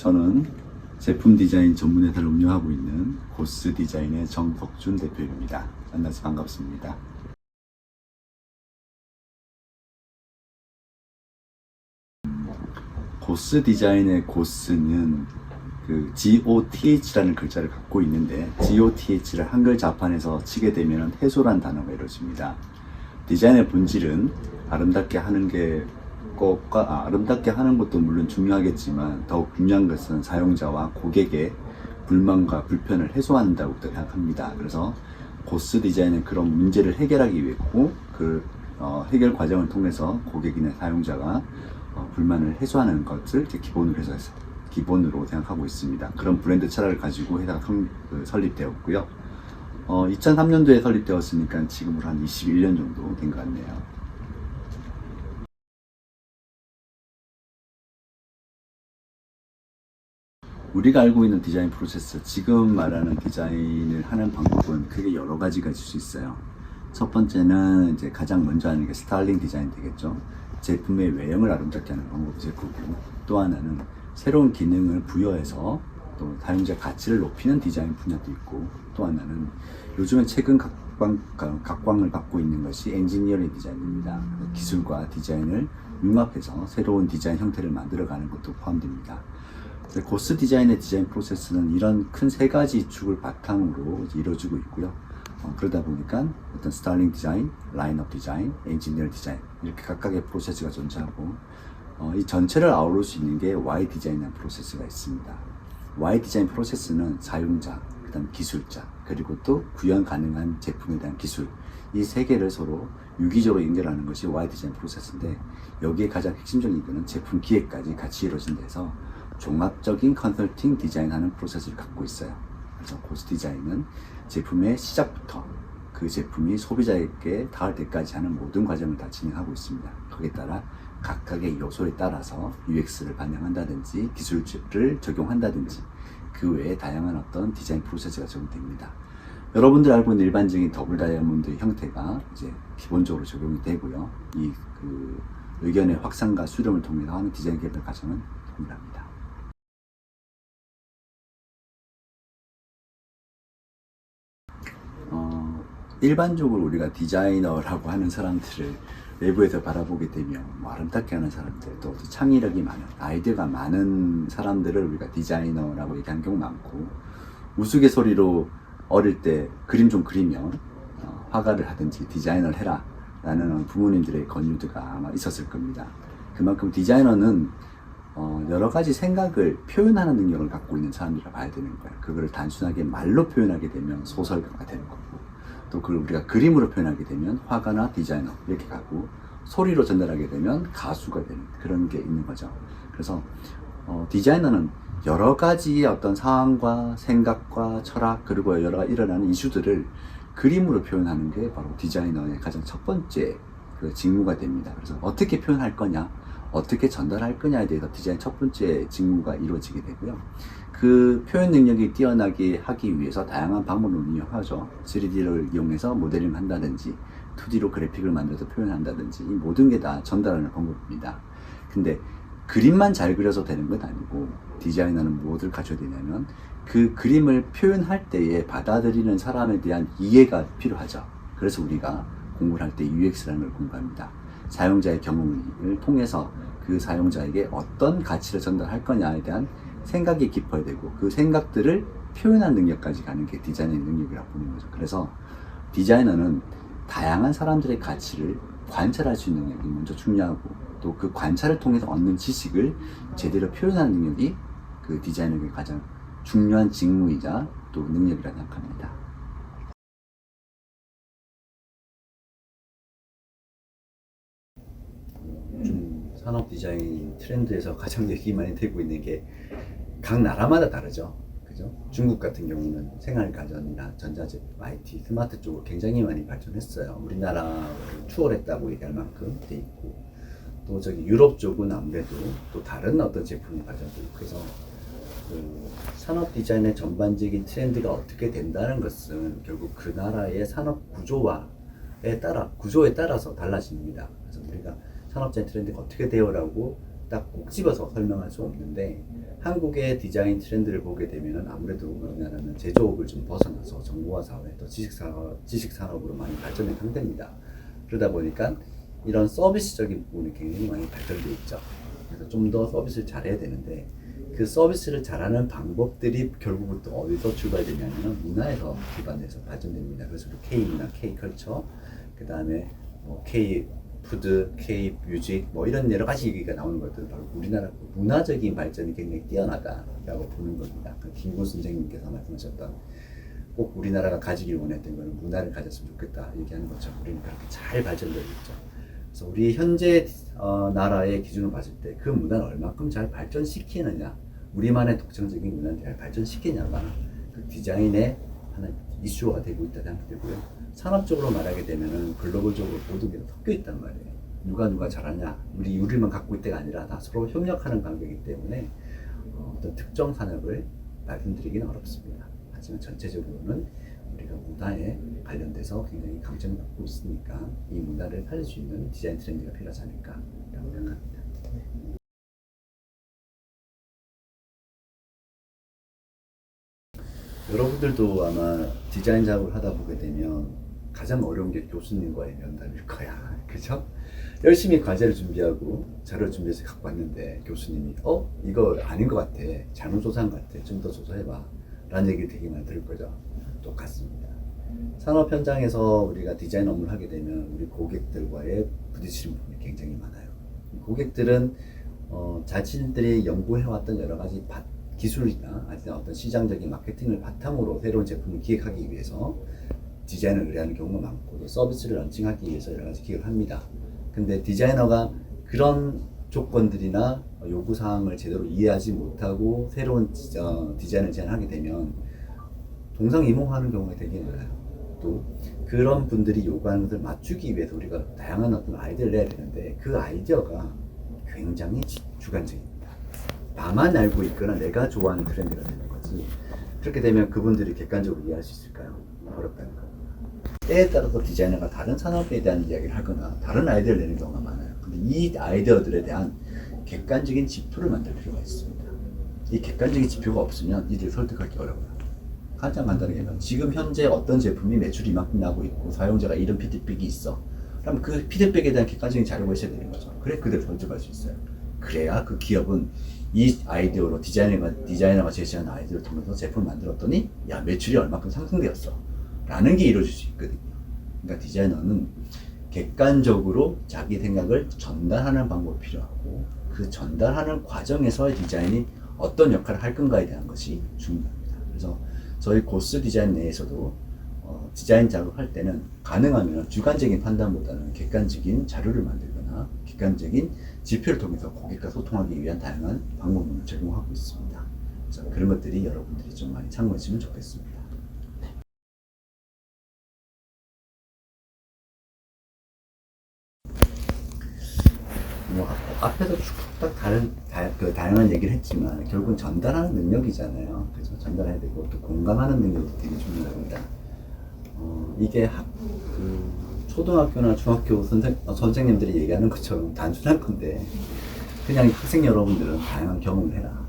저는 제품 디자인 전문 회사를 운영하고 있는 고스 디자인의 정덕준 대표입니다. 만나서 반갑습니다. 고스 디자인의 고스는 그 GOTH라는 글자를 갖고 있는데, GOTH를 한글 자판에서 치게 되면 해소란 단어가 이루어집니다. 디자인의 본질은 아름답게 하는 아름답게 하는 것도 물론 중요하겠지만, 더욱 중요한 것은 사용자와 고객의 불만과 불편을 해소한다고 생각합니다. 그래서 고스 디자인은 그런 문제를 해결하기 위해고, 해결 과정을 통해서 고객이나 사용자가 불만을 해소하는 것을 기본으로 생각하고 있습니다. 그런 브랜드 철학을 가지고 회사가 설립되었고요. 2003년도에 설립되었으니까 지금으로 한 21년 정도 된 것 같네요. 우리가 알고 있는 디자인 프로세스, 지금 말하는 디자인을 하는 방법은 크게 여러 가지가 있을 수 있어요. 첫 번째는 이제 가장 먼저 하는 게 스타일링 디자인 되겠죠. 제품의 외형을 아름답게 하는 방법이 있을 거고, 또 하나는 새로운 기능을 부여해서 또 사용자 가치를 높이는 디자인 분야도 있고, 또 하나는 요즘에 최근 각광을 받고 있는 것이 엔지니어링 디자인입니다. 기술과 디자인을 융합해서 새로운 디자인 형태를 만들어가는 것도 포함됩니다. 고스 디자인의 디자인 프로세스는 이런 큰 세 가지 축을 바탕으로 이루어지고 있고요. 그러다 보니까 어떤 스타일링 디자인, 라인업 디자인, 엔지니어 디자인, 이렇게 각각의 프로세스가 존재하고, 이 전체를 아우를 수 있는 게 Y 디자인이라는 프로세스가 있습니다. Y 디자인 프로세스는 사용자, 그 다음 기술자, 그리고 또 구현 가능한 제품에 대한 기술, 이 세 개를 서로 유기적으로 연결하는 것이 Y 디자인 프로세스인데, 여기에 가장 핵심적인 이유는 제품 기획까지 같이 이루어진 데서 종합적인 컨설팅 디자인하는 프로세스를 갖고 있어요. 그래서 고스 디자인은 제품의 시작부터 그 제품이 소비자에게 닿을 때까지 하는 모든 과정을 다 진행하고 있습니다. 거기에 따라 각각의 요소에 따라서 UX를 반영한다든지 기술을 적용한다든지 그 외에 다양한 어떤 디자인 프로세스가 적용됩니다. 여러분들 알고 있는 일반적인 더블 다이아몬드 형태가 이제 기본적으로 적용이 되고요. 의견의 확산과 수렴을 통해서 하는 디자인 개발 과정은 동일합니다. 일반적으로 우리가 디자이너라고 하는 사람들을 외부에서 바라보게 되면 아름답게 하는 사람들, 또 창의력이 많은, 아이디어가 많은 사람들을 우리가 디자이너라고 얘기하는 경우가 많고, 우스갯소리로 어릴 때 그림 좀 그리면 화가를 하든지 디자이너를 해라 라는 부모님들의 권유가 아마 있었을 겁니다. 그만큼 디자이너는 여러 가지 생각을 표현하는 능력을 갖고 있는 사람이라 봐야 되는 거예요. 그걸 단순하게 말로 표현하게 되면 소설가가 되는 거고, 또 그걸 우리가 그림으로 표현하게 되면 화가나 디자이너 이렇게 가고, 소리로 전달하게 되면 가수가 되는 그런 게 있는 거죠. 그래서 디자이너는 여러 가지의 어떤 상황과 생각과 철학, 그리고 여러 가지 일어나는 이슈들을 그림으로 표현하는 게 바로 디자이너의 가장 첫 번째 그 직무가 됩니다. 그래서 어떻게 표현할 거냐, 어떻게 전달할 거냐에 대해서 디자인 첫 번째 직무가 이루어지게 되고요. 그 표현 능력이 뛰어나게 하기 위해서 다양한 방법을 이용하죠. 3D를 이용해서 모델링을 한다든지 2D로 그래픽을 만들어서 표현한다든지, 이 모든 게 다 전달하는 방법입니다. 근데 그림만 잘 그려서 되는 건 아니고, 디자이너는 무엇을 갖춰야 되냐면 그 그림을 표현할 때에 받아들이는 사람에 대한 이해가 필요하죠. 그래서 우리가 공부를 할 때 UX라는 걸 공부합니다. 사용자의 경험을 통해서 그 사용자에게 어떤 가치를 전달할 거냐에 대한 생각이 깊어야 되고, 그 생각들을 표현한 능력까지 가는 게 디자인의 능력이라고 보는 거죠. 그래서 디자이너는 다양한 사람들의 가치를 관찰할 수 있는 능력이 먼저 중요하고, 또 그 관찰을 통해서 얻는 지식을 제대로 표현하는 능력이 그 디자이너에게 가장 중요한 직무이자 또 능력이라고 생각합니다. 산업 디자인 트렌드에서 가장 얘기 많이 되고 있는 게 각 나라마다 다르죠. 그죠? 중국 같은 경우는 생활 가전이나 전자제품, IT, 스마트 쪽으로 굉장히 많이 발전했어요. 우리나라를 추월했다고 얘기할 만큼 돼 있고, 또 저기 유럽 쪽은 아무래도 또 다른 어떤 제품이 발전되고 있고 해서 산업 디자인의 전반적인 트렌드가 어떻게 된다는 것은 결국 그 나라의 산업 구조에 따라서 달라집니다. 그래서 우리가 산업 디자인 트렌드가 어떻게 되어라고 딱 꼭 집어서 설명할 수 없는데 한국의 디자인 트렌드를 보게 되면 아무래도 우리나라는 제조업을 좀 벗어나서 정보화 사회 또 지식 산업으로 많이 발전한 상태입니다. 그러다 보니까 이런 서비스적인 부분이 굉장히 많이 발전되어 있죠. 그래서 좀 더 서비스를 잘해야 되는데 그 서비스를 잘하는 방법들이 결국은 또 어디서 출발되냐면 문화에서 기반해서 발전됩니다. 그래서 K문화, K컬처, 그 다음에 뭐 K푸드, K뮤직 뭐 이런 여러 가지 얘기가 나오는 것들은 바로 우리나라 문화적인 발전이 굉장히 뛰어나다라고 보는 겁니다. 김구 선생님께서 말씀하셨던 꼭 우리나라가 가지길 원했던 것은 문화를 가졌으면 좋겠다 얘기하는 것처럼 우리는 그렇게 잘 발전되어 있죠. 그래서 우리 현재 나라의 기준을 봤을 때 그 문화를 얼마큼 잘 발전시키느냐, 우리만의 독창적인 문화를 잘 발전시키냐가 그 디자인의 하나의 이슈가 되고 있다 생각되고요. 산업적으로 말하게 되면은 글로벌적으로 모든 게 섞여 있단 말이에요. 누가 잘하냐, 우리만 갖고 있다가 아니라 다 서로 협력하는 관계이기 때문에 어떤 특정 산업을 말씀드리기는 어렵습니다. 하지만 전체적으로는 우리가 문화에 관련돼서 굉장히 강점을 갖고 있으니까 이 문화를 살릴 수 있는 디자인 트렌드가 필요하지 않을까라고 생각합니다. 여러분들도 아마 디자인 작업을 하다 보게 되면 가장 어려운 게 교수님과의 면담일 거야. 그죠? 열심히 과제를 준비하고 자료를 준비해서 갖고 왔는데 교수님이 이거 아닌 것 같아. 잘못 조사한 것 같아. 좀 더 조사해봐. 라는 얘기를 되게 많이 들을 거죠. 똑같습니다. 산업 현장에서 우리가 디자인 업무를 하게 되면 우리 고객들과의 부딪히는 부분이 굉장히 많아요. 고객들은 자신들이 연구해왔던 여러 가지 기술이나 아니면 어떤 시장적인 마케팅을 바탕으로 새로운 제품을 기획하기 위해서 디자인을 의뢰하는 경우가 많고 또 서비스를 런칭하기 위해서 여러 가지 기획을 합니다. 근데 디자이너가 그런 조건들이나 요구사항을 제대로 이해하지 못하고 새로운 디자인을 제안하게 되면 동상이몽하는 경우가 되게 많아요. 또 그런 분들이 요구하는 것을 맞추기 위해서 우리가 다양한 어떤 아이디어를 내야 되는데 그 아이디어가 굉장히 주관적입니다. 나만 알고 있거나 내가 좋아하는 트렌드가 되는 거지. 그렇게 되면 그분들이 객관적으로 이해할 수 있을까요? 어렵다는 겁니다. 때에 따라서 디자이너가 다른 산업에 대한 이야기를 하거나 다른 아이디어를 내는 경우가 많아요. 근데 이 아이디어들에 대한 객관적인 지표를 만들 필요가 있습니다. 이 객관적인 지표가 없으면 이들을 설득하기 어려워요. 가장 간단하게 하면 지금 현재 어떤 제품이 매출이 이만큼 나고 있고 사용자가 이런 피드백이 있어. 그럼 그 피드백에 대한 객관적인 자료가 있어야 되는 거죠. 그래 그대로 설득할 수 있어요. 그래야 그 기업은 이 아이디어로 디자이너가 제시한 아이디어를 통해서 제품을 만들었더니 야 매출이 얼마큼 상승되었어 라는 게 이루어질 수 있거든요. 그러니까 디자이너는 객관적으로 자기 생각을 전달하는 방법이 필요하고 그 전달하는 과정에서의 디자인이 어떤 역할을 할 건가에 대한 것이 중요합니다. 그래서 저희 고스 디자인 내에서도 디자인 작업할 때는 가능하면 주관적인 판단보다는 객관적인 자료를 만들거나 객관적인 지표를 통해서 고객과 소통하기 위한 다양한 방법론을 제공하고 있습니다. 그래서 그런 것들이 여러분들이 좀 많이 참고하시면 좋겠습니다. 뭐 앞에서 쭉쭉 다양한 얘기를 했지만 결국은 전달하는 능력이잖아요. 그래서 전달해야 되고 또 공감하는 능력도 되게 중요합니다. 이게 초등학교나 중학교 선생님들이 얘기하는 것처럼 단순한 건데 그냥 학생 여러분들은 다양한 경험을 해라.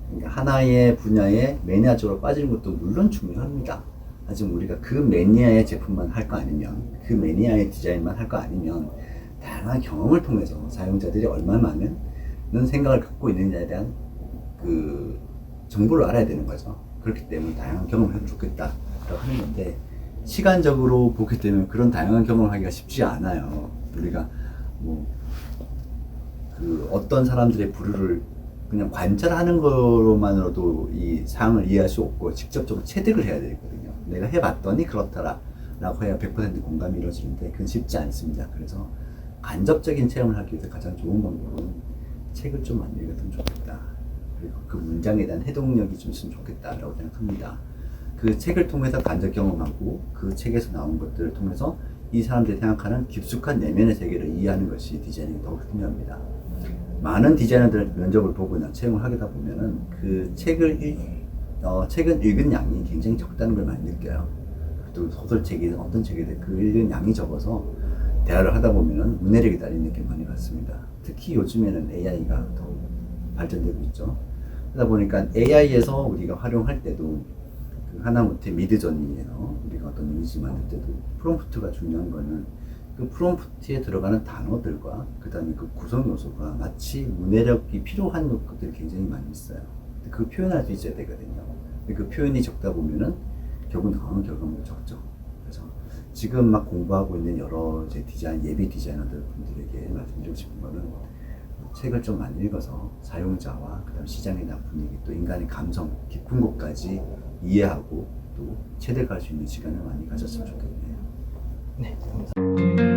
그러니까 하나의 분야에 매니아적으로 빠지는 것도 물론 중요합니다. 하지만 우리가 그 매니아의 제품만 할 거 아니면 그 매니아의 디자인만 할 거 아니면 다양한 경험을 통해서 사용자들이 얼마나 많은 생각을 갖고 있느냐에 대한 그 정보를 알아야 되는 거죠. 그렇기 때문에 다양한 경험을 해도 좋겠다라고 하는 건데 시간적으로 보게 되면 그런 다양한 경험을 하기가 쉽지 않아요. 우리가 어떤 사람들의 부류를 그냥 관찰하는 거로만으로도 이 사항을 이해할 수 없고 직접적으로 체득을 해야 되거든요. 내가 해봤더니 그렇더라 라고 해야 100% 공감이 이루어지는데 그건 쉽지 않습니다. 그래서 간접적인 체험을 하기 위해서 가장 좋은 방법은 책을 좀 많이 읽었으면 좋겠다. 그리고 그 문장에 대한 해독력이 좀 있으면 좋겠다라고 생각합니다. 그 책을 통해서 간접 경험하고 그 책에서 나온 것들을 통해서 이 사람들이 생각하는 깊숙한 내면의 세계를 이해하는 것이 디자이닝이 더욱 중요합니다. 많은 디자이너들 면접을 보거나 채용을 하다 보면은 그 책을 읽은 양이 굉장히 적다는 걸 많이 느껴요. 또 소설책이든 어떤 책이든 그 읽은 양이 적어서 대화를 하다 보면은 문해력이 달린 느낌 많이 받습니다. 특히 요즘에는 AI가 더 발전되고 있죠. 그러다 보니까 AI에서 우리가 활용할 때도 그 하다못해 미드저니에서 우리가 어떤 이미지 만들 때도 프롬프트가 중요한 거는 그 프롬프트에 들어가는 단어들과 그 다음에 그 구성 요소가 마치 문해력이 필요한 것들이 굉장히 많이 있어요. 그 표현할 수 있어야 되거든요. 근데 그 표현이 적다 보면은 결국은 나오는 결과물도 적죠. 그래서 지금 막 공부하고 있는 여러 이제 디자인, 예비 디자이너들 분들에게 말씀드리고 싶은 거는 책을 좀 많이 읽어서 사용자와 그다음 시장이나 분위기 또 인간의 감성 깊은 곳까지 이해하고 또 체득할 수 있는 시간을 많이 가졌으면 좋겠네요. 네, 감사합니다.